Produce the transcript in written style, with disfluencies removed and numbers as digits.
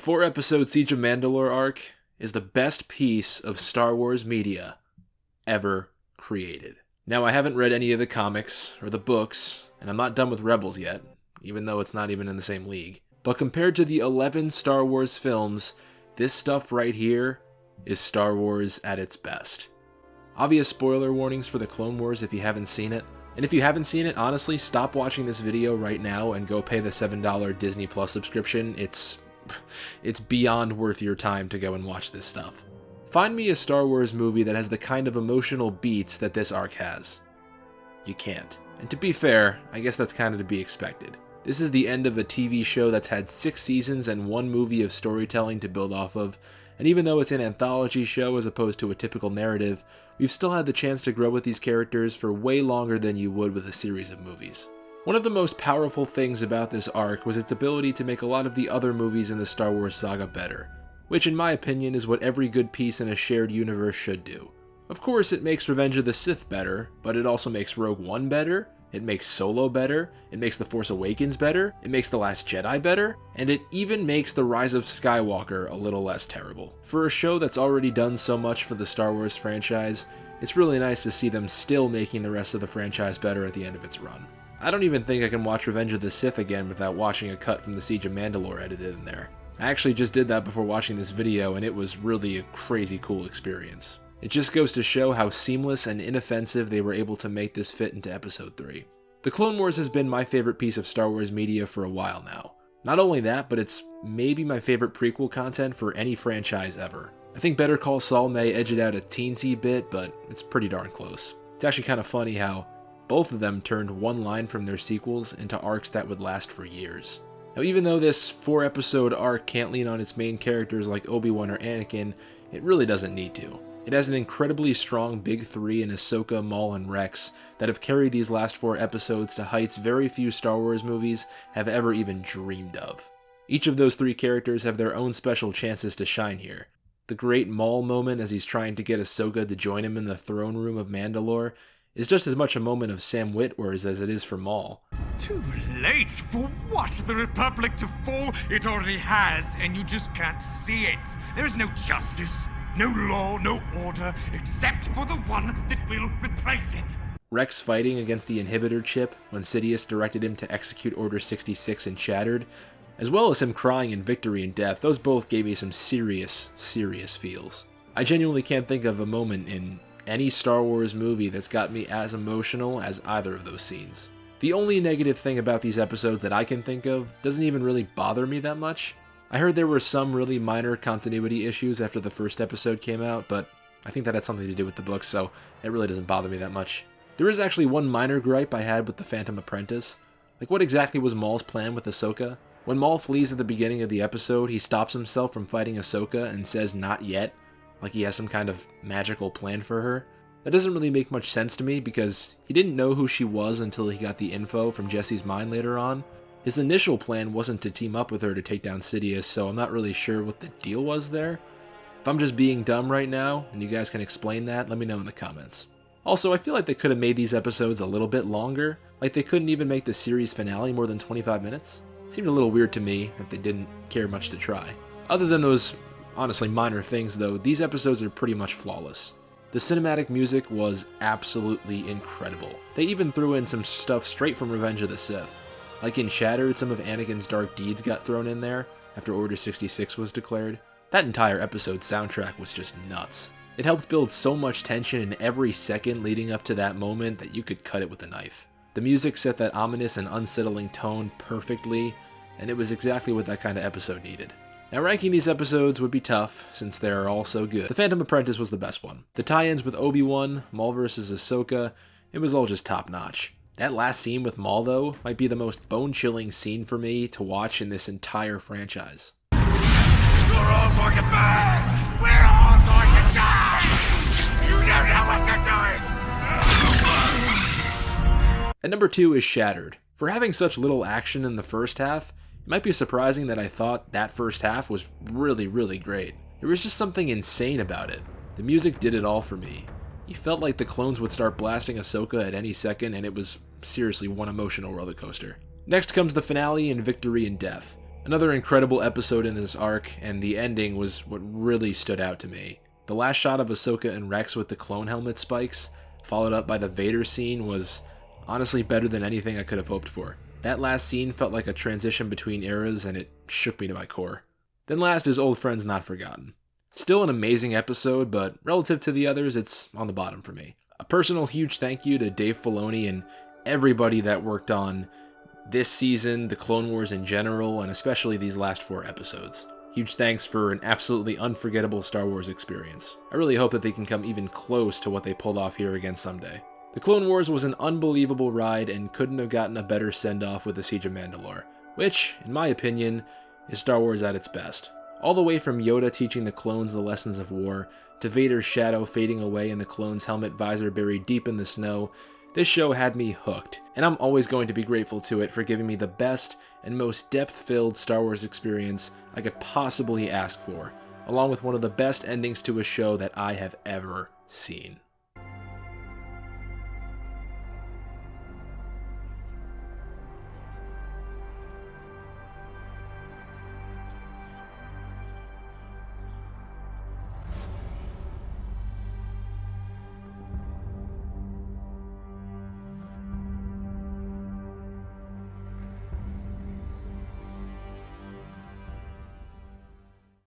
4-episode Siege of Mandalore arc is the best piece of Star Wars media ever created. Now, I haven't read any of the comics or the books, and I'm not done with Rebels yet, even though it's not even in the same league. But compared to the 11 Star Wars films, this stuff right here is Star Wars at its best. Obvious spoiler warnings for the Clone Wars if you haven't seen it. And if you haven't seen it, honestly, stop watching this video right now and go pay the $7 Disney Plus subscription. It's beyond worth your time to go and watch this stuff. Find me a Star Wars movie that has the kind of emotional beats that this arc has. You can't. And to be fair, I guess that's kind of to be expected. This is the end of a TV show that's had 6 seasons and 1 movie of storytelling to build off of, and even though it's an anthology show as opposed to a typical narrative, we've still had the chance to grow with these characters for way longer than you would with a series of movies. One of the most powerful things about this arc was its ability to make a lot of the other movies in the Star Wars saga better, which in my opinion is what every good piece in a shared universe should do. Of course, it makes Revenge of the Sith better, but it also makes Rogue One better, it makes Solo better, it makes The Force Awakens better, it makes The Last Jedi better, and it even makes The Rise of Skywalker a little less terrible. For a show that's already done so much for the Star Wars franchise, it's really nice to see them still making the rest of the franchise better at the end of its run. I don't even think I can watch Revenge of the Sith again without watching a cut from the Siege of Mandalore edited in there. I actually just did that before watching this video, and it was really a crazy cool experience. It just goes to show how seamless and inoffensive they were able to make this fit into Episode 3. The Clone Wars has been my favorite piece of Star Wars media for a while now. Not only that, but it's maybe my favorite prequel content for any franchise ever. I think Better Call Saul may edge it out a teensy bit, but it's pretty darn close. It's actually kind of funny how both of them turned one line from their sequels into arcs that would last for years. Now, even though this 4-episode arc can't lean on its main characters like Obi-Wan or Anakin, it really doesn't need to. It has an incredibly strong Big Three in Ahsoka, Maul, and Rex that have carried these last 4 episodes to heights very few Star Wars movies have ever even dreamed of. Each of those 3 characters have their own special chances to shine here. The great Maul moment as he's trying to get Ahsoka to join him in the throne room of Mandalore is just as much a moment of Sam Witwer's as it is for Maul. Too late for what? The Republic to fall? It already has, and you just can't see it. There is no justice, no law, no order, except for the one that will replace it. Rex fighting against the inhibitor chip when Sidious directed him to execute Order 66 and Shattered, as well as him crying in Victory and Death, those both gave me some serious feels. I genuinely can't think of a moment in any Star Wars movie that's got me as emotional as either of those scenes. The only negative thing about these episodes that I can think of doesn't even really bother me that much. I heard there were some really minor continuity issues after the first episode came out, but I think that had something to do with the books, so it really doesn't bother me that much. There is actually one minor gripe I had with The Phantom Apprentice. Like, what exactly was Maul's plan with Ahsoka? When Maul flees at the beginning of the episode, he stops himself from fighting Ahsoka and says not yet, like he has some kind of magical plan for her. That doesn't really make much sense to me because he didn't know who she was until he got the info from Jesse's mind later on. His initial plan wasn't to team up with her to take down Sidious, so I'm not really sure what the deal was there. If I'm just being dumb right now, and you guys can explain that, let me know in the comments. Also, I feel like they could have made these episodes a little bit longer, like they couldn't even make the series finale more than 25 minutes. Seemed a little weird to me that they didn't care much to try. Other than those honestly minor things though, these episodes are pretty much flawless. The cinematic music was absolutely incredible. They even threw in some stuff straight from Revenge of the Sith. Like in Shattered, some of Anakin's dark deeds got thrown in there after Order 66 was declared. That entire episode's soundtrack was just nuts. It helped build so much tension in every second leading up to that moment that you could cut it with a knife. The music set that ominous and unsettling tone perfectly, and it was exactly what that kind of episode needed. Now, ranking these episodes would be tough, since they're all so good. The Phantom Apprentice was the best one. The tie-ins with Obi-Wan, Maul vs. Ahsoka, it was all just top-notch. That last scene with Maul, though, might be the most bone-chilling scene for me to watch in this entire franchise. You're all going to burn! We're all going to die! You don't know what you're doing! At number 2 is Shattered. For having such little action in the first half, it might be surprising that I thought that first half was really great. There was just something insane about it. The music did it all for me. You felt like the clones would start blasting Ahsoka at any second, and it was seriously one emotional roller coaster. Next comes the finale and Victory and Death. Another incredible episode in this arc, and the ending was what really stood out to me. The last shot of Ahsoka and Rex with the clone helmet spikes, followed up by the Vader scene, was honestly better than anything I could have hoped for. That last scene felt like a transition between eras, and it shook me to my core. Then last is Old Friends Not Forgotten. Still an amazing episode, but relative to the others, it's on the bottom for me. A personal huge thank you to Dave Filoni and everybody that worked on this season, the Clone Wars in general, and especially these last 4 episodes. Huge thanks for an absolutely unforgettable Star Wars experience. I really hope that they can come even close to what they pulled off here again someday. The Clone Wars was an unbelievable ride and couldn't have gotten a better send-off with the Siege of Mandalore, which, in my opinion, is Star Wars at its best. All the way from Yoda teaching the clones the lessons of war, to Vader's shadow fading away and the clone's helmet visor buried deep in the snow, this show had me hooked, and I'm always going to be grateful to it for giving me the best and most depth-filled Star Wars experience I could possibly ask for, along with one of the best endings to a show that I have ever seen.